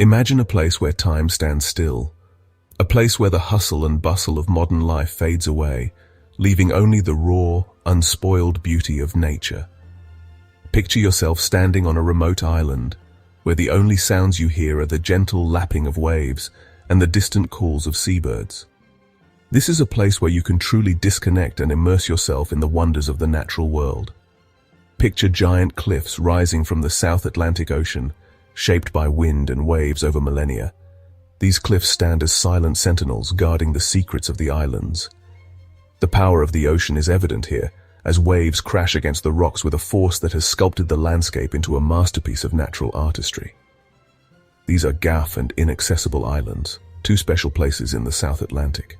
Imagine a place where time stands still, a place where the hustle and bustle of modern life fades away, leaving only the raw, unspoiled beauty of nature. Picture yourself standing on a remote island, where the only sounds you hear are the gentle lapping of waves and the distant calls of seabirds. This is a place where you can truly disconnect and immerse yourself in the wonders of the natural world. Picture giant cliffs rising from the South Atlantic Ocean, shaped by wind and waves over millennia. These cliffs stand as silent sentinels guarding the secrets of the islands. The power of the ocean is evident here, as waves crash against the rocks with a force that has sculpted the landscape into a masterpiece of natural artistry. These are Gough and Inaccessible Islands, two special places in the South Atlantic.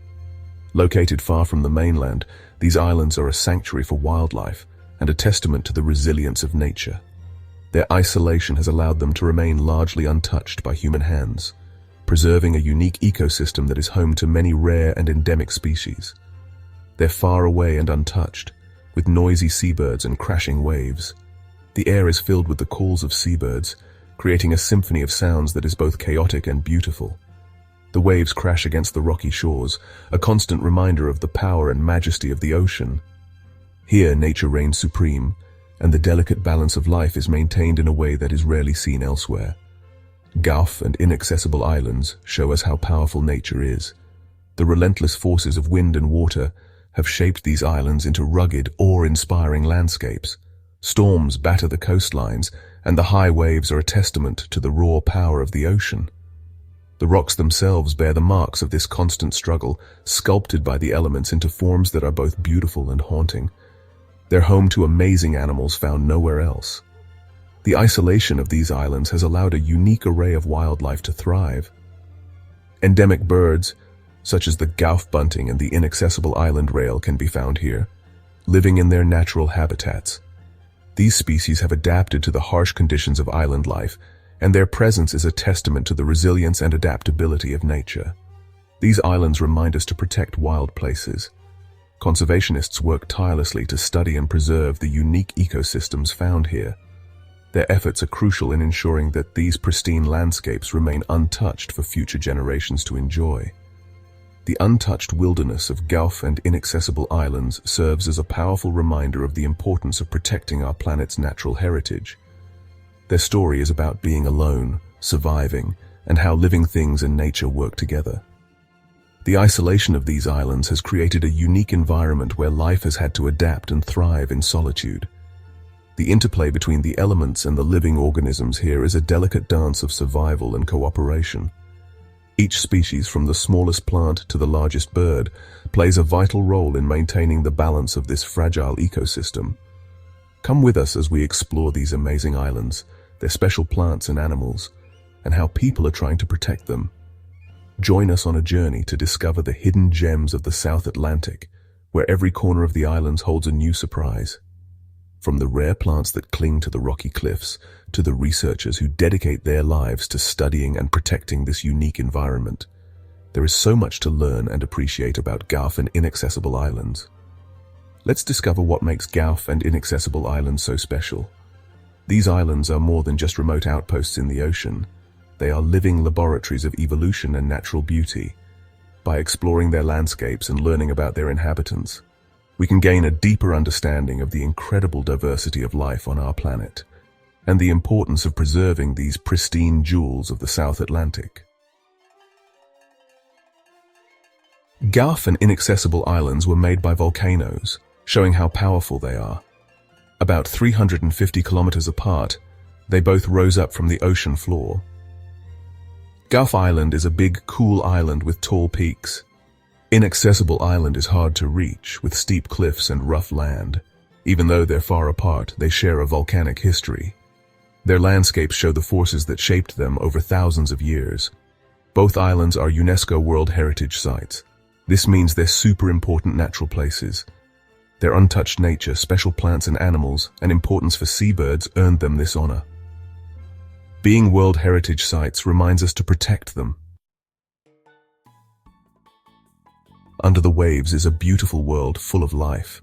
Located far from the mainland, these islands are a sanctuary for wildlife and a testament to the resilience of nature. Their isolation has allowed them to remain largely untouched by human hands, preserving a unique ecosystem that is home to many rare and endemic species. They're far away and untouched, with noisy seabirds and crashing waves. The air is filled with the calls of seabirds, creating a symphony of sounds that is both chaotic and beautiful. The waves crash against the rocky shores, a constant reminder of the power and majesty of the ocean. Here, nature reigns supreme, and the delicate balance of life is maintained in a way that is rarely seen elsewhere. Gough and Inaccessible Islands show us how powerful nature is. The relentless forces of wind and water have shaped these islands into rugged, awe-inspiring landscapes. Storms batter the coastlines, and the high waves are a testament to the raw power of the ocean. The rocks themselves bear the marks of this constant struggle, sculpted by the elements into forms that are both beautiful and haunting. They're home to amazing animals found nowhere else. The isolation of these islands has allowed a unique array of wildlife to thrive. Endemic birds, such as the Gough bunting and the inaccessible island rail, can be found here, living in their natural habitats. These species have adapted to the harsh conditions of island life, and their presence is a testament to the resilience and adaptability of nature. These islands remind us to protect wild places. Conservationists work tirelessly to study and preserve the unique ecosystems found here. Their efforts are crucial in ensuring that these pristine landscapes remain untouched for future generations to enjoy. The untouched wilderness of Gough and Inaccessible Islands serves as a powerful reminder of the importance of protecting our planet's natural heritage. Their story is about being alone, surviving, and how living things and nature work together. The isolation of these islands has created a unique environment where life has had to adapt and thrive in solitude. The interplay between the elements and the living organisms here is a delicate dance of survival and cooperation. Each species, from the smallest plant to the largest bird, plays a vital role in maintaining the balance of this fragile ecosystem. Come with us as we explore these amazing islands, their special plants and animals, and how people are trying to protect them. Join us on a journey to discover the hidden gems of the South Atlantic, where every corner of the islands holds a new surprise. From the rare plants that cling to the rocky cliffs, to the researchers who dedicate their lives to studying and protecting this unique environment, there is so much to learn and appreciate about Gough and Inaccessible Islands. Let's discover what makes Gough and Inaccessible Islands so special. These islands are more than just remote outposts in the ocean. They are living laboratories of evolution and natural beauty. By exploring their landscapes and learning about their inhabitants, we can gain a deeper understanding of the incredible diversity of life on our planet, and the importance of preserving these pristine jewels of the South Atlantic. Gough and Inaccessible Islands were made by volcanoes, showing how powerful they are. About 350 kilometers apart, they both rose up from the ocean floor. Gough Island is a big, cool island with tall peaks. Inaccessible Island is hard to reach, with steep cliffs and rough land. Even though they're far apart, they share a volcanic history. Their landscapes show the forces that shaped them over thousands of years. Both islands are UNESCO World Heritage Sites. This means they're super important natural places. Their untouched nature, special plants and animals, and importance for seabirds earned them this honor. Being World Heritage Sites reminds us to protect them. Under the waves is a beautiful world full of life.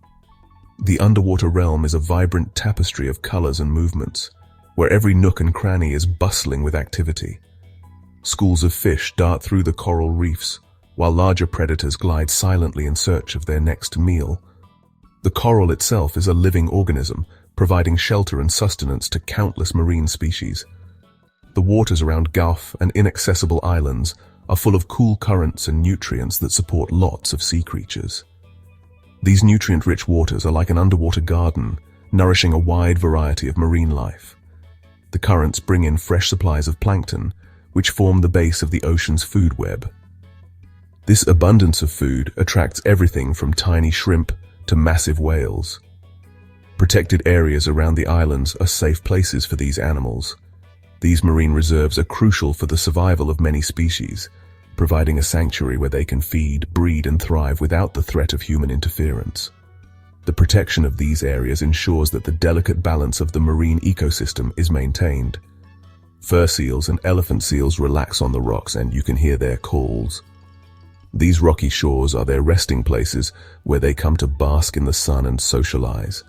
The underwater realm is a vibrant tapestry of colors and movements, where every nook and cranny is bustling with activity. Schools of fish dart through the coral reefs, while larger predators glide silently in search of their next meal. The coral itself is a living organism, providing shelter and sustenance to countless marine species. The waters around Gough and Inaccessible Islands are full of cool currents and nutrients that support lots of sea creatures. These nutrient-rich waters are like an underwater garden, nourishing a wide variety of marine life. The currents bring in fresh supplies of plankton, which form the base of the ocean's food web. This abundance of food attracts everything from tiny shrimp to massive whales. Protected areas around the islands are safe places for these animals. These marine reserves are crucial for the survival of many species, providing a sanctuary where they can feed, breed, and thrive without the threat of human interference. The protection of these areas ensures that the delicate balance of the marine ecosystem is maintained. Fur seals and elephant seals relax on the rocks, and you can hear their calls. These rocky shores are their resting places where they come to bask in the sun and socialize.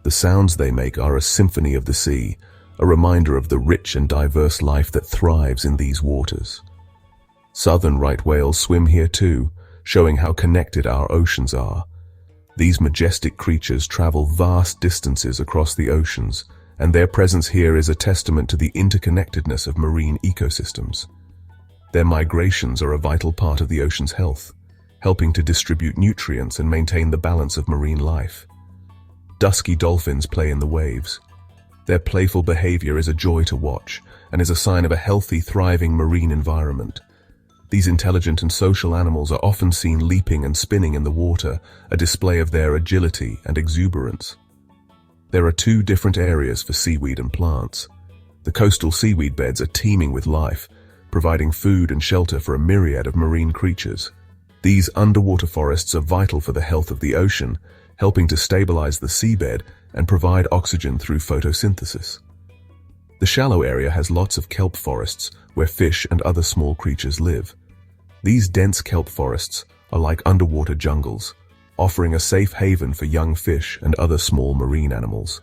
The sounds they make are a symphony of the sea, a reminder of the rich and diverse life that thrives in these waters. Southern right whales swim here too, showing how connected our oceans are. These majestic creatures travel vast distances across the oceans, and their presence here is a testament to the interconnectedness of marine ecosystems. Their migrations are a vital part of the ocean's health, helping to distribute nutrients and maintain the balance of marine life. Dusky dolphins play in the waves. Their playful behavior is a joy to watch and is a sign of a healthy, thriving marine environment. These intelligent and social animals are often seen leaping and spinning in the water, a display of their agility and exuberance. There are two different areas for seaweed and plants. The coastal seaweed beds are teeming with life, providing food and shelter for a myriad of marine creatures. These underwater forests are vital for the health of the ocean, helping to stabilize the seabed and provide oxygen through photosynthesis. The shallow area has lots of kelp forests where fish and other small creatures live. These dense kelp forests are like underwater jungles, offering a safe haven for young fish and other small marine animals.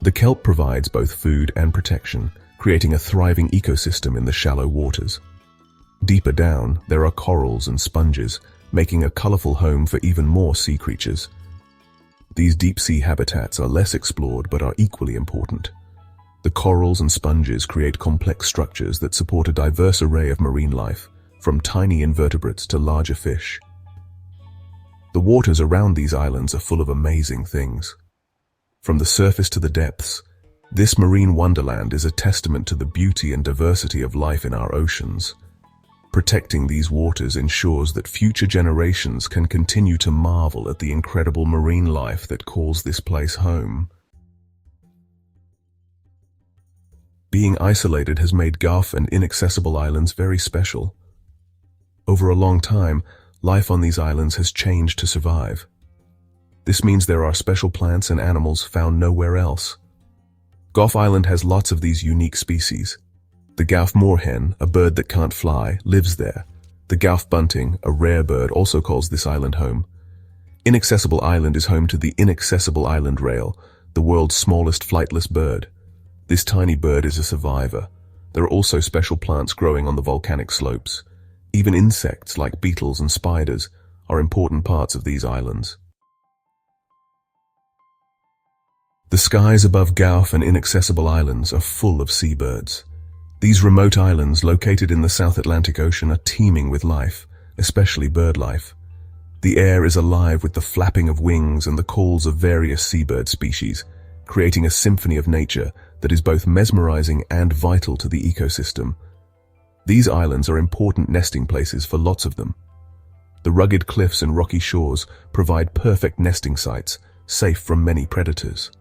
The kelp provides both food and protection, creating a thriving ecosystem in the shallow waters. Deeper down, there are corals and sponges, making a colorful home for even more sea creatures. These deep-sea habitats are less explored but are equally important. The corals and sponges create complex structures that support a diverse array of marine life, from tiny invertebrates to larger fish. The waters around these islands are full of amazing things. From the surface to the depths, this marine wonderland is a testament to the beauty and diversity of life in our oceans. Protecting these waters ensures that future generations can continue to marvel at the incredible marine life that calls this place home. Being isolated has made Gough and Inaccessible Islands very special. Over a long time, life on these islands has changed to survive. This means there are special plants and animals found nowhere else. Gough Island has lots of these unique species. The Gough moorhen, a bird that can't fly, lives there. The Gough bunting, a rare bird, also calls this island home. Inaccessible Island is home to the Inaccessible Island rail, the world's smallest flightless bird. This tiny bird is a survivor. There are also special plants growing on the volcanic slopes. Even insects like beetles and spiders are important parts of these islands. The skies above Gough and Inaccessible Islands are full of seabirds. These remote islands, located in the South Atlantic Ocean, are teeming with life, especially bird life. The air is alive with the flapping of wings and the calls of various seabird species, creating a symphony of nature that is both mesmerizing and vital to the ecosystem. These islands are important nesting places for lots of them. The rugged cliffs and rocky shores provide perfect nesting sites, safe from many predators.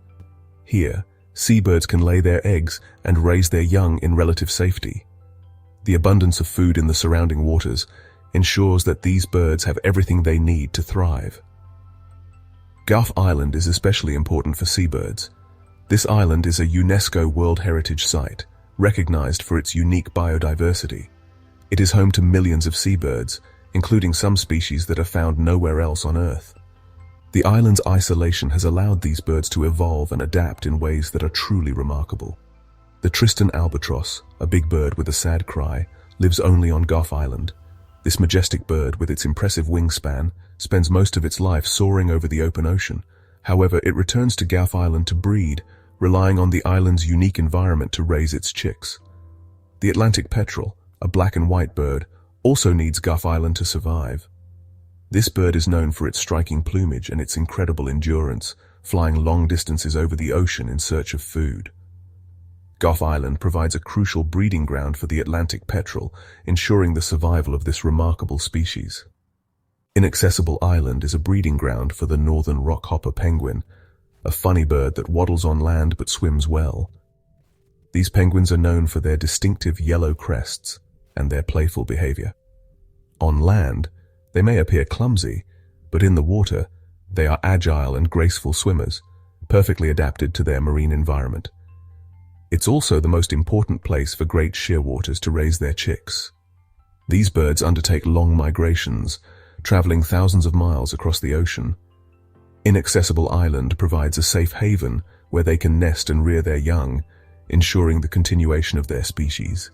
Here, seabirds can lay their eggs and raise their young in relative safety. The abundance of food in the surrounding waters ensures that these birds have everything they need to thrive. Gough Island is especially important for seabirds. This island is a UNESCO World Heritage Site, recognized for its unique biodiversity. It is home to millions of seabirds, including some species that are found nowhere else on Earth. The island's isolation has allowed these birds to evolve and adapt in ways that are truly remarkable. The Pristine albatross, a big bird with a sad cry, lives only on Gough Island. This majestic bird, with its impressive wingspan, spends most of its life soaring over the open ocean. However, it returns to Gough Island to breed, relying on the island's unique environment to raise its chicks. The Atlantic petrel, a black and white bird, also needs Gough Island to survive. This bird is known for its striking plumage and its incredible endurance, flying long distances over the ocean in search of food. Gough Island provides a crucial breeding ground for the Atlantic petrel, ensuring the survival of this remarkable species. Inaccessible Island is a breeding ground for the northern rockhopper penguin, a funny bird that waddles on land but swims well. These penguins are known for their distinctive yellow crests and their playful behavior. On land, they may appear clumsy, but in the water, they are agile and graceful swimmers, perfectly adapted to their marine environment. It's also the most important place for great shearwaters to raise their chicks. These birds undertake long migrations, traveling thousands of miles across the ocean. Inaccessible Island provides a safe haven where they can nest and rear their young, ensuring the continuation of their species.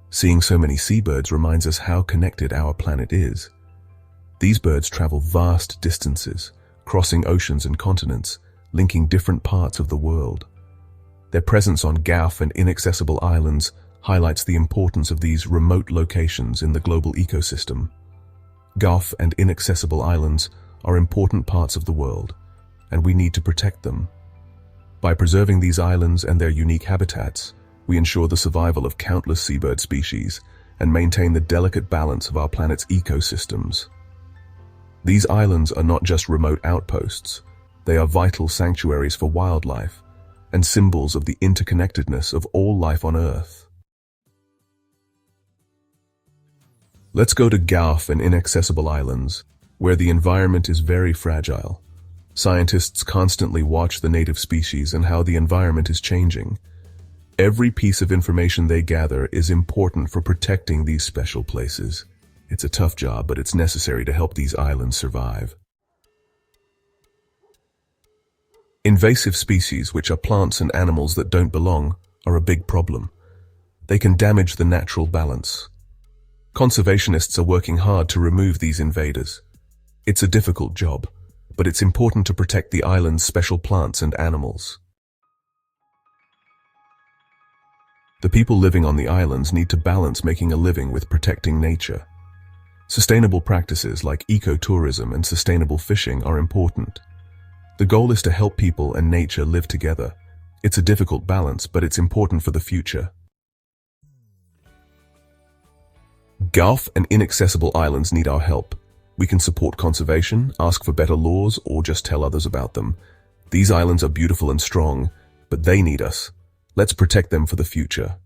Seeing so many seabirds reminds us how connected our planet is. These birds travel vast distances, crossing oceans and continents, linking different parts of the world. Their presence on Gough and Inaccessible Islands highlights the importance of these remote locations in the global ecosystem. Gough and Inaccessible Islands are important parts of the world, and we need to protect them. By preserving these islands and their unique habitats, we ensure the survival of countless seabird species and maintain the delicate balance of our planet's ecosystems. These islands are not just remote outposts, they are vital sanctuaries for wildlife and symbols of the interconnectedness of all life on Earth. Let's go to Gough and Inaccessible Islands, where the environment is very fragile. Scientists constantly watch the native species and how the environment is changing. Every piece of information they gather is important for protecting these special places. It's a tough job, but it's necessary to help these islands survive. Invasive species, which are plants and animals that don't belong, are a big problem. They can damage the natural balance. Conservationists are working hard to remove these invaders. It's a difficult job, but it's important to protect the island's special plants and animals. The people living on the islands need to balance making a living with protecting nature. Sustainable practices like ecotourism and sustainable fishing are important. The goal is to help people and nature live together. It's a difficult balance, but it's important for the future. Gough and Inaccessible Islands need our help. We can support conservation, ask for better laws, or just tell others about them. These islands are beautiful and strong, but they need us. Let's protect them for the future.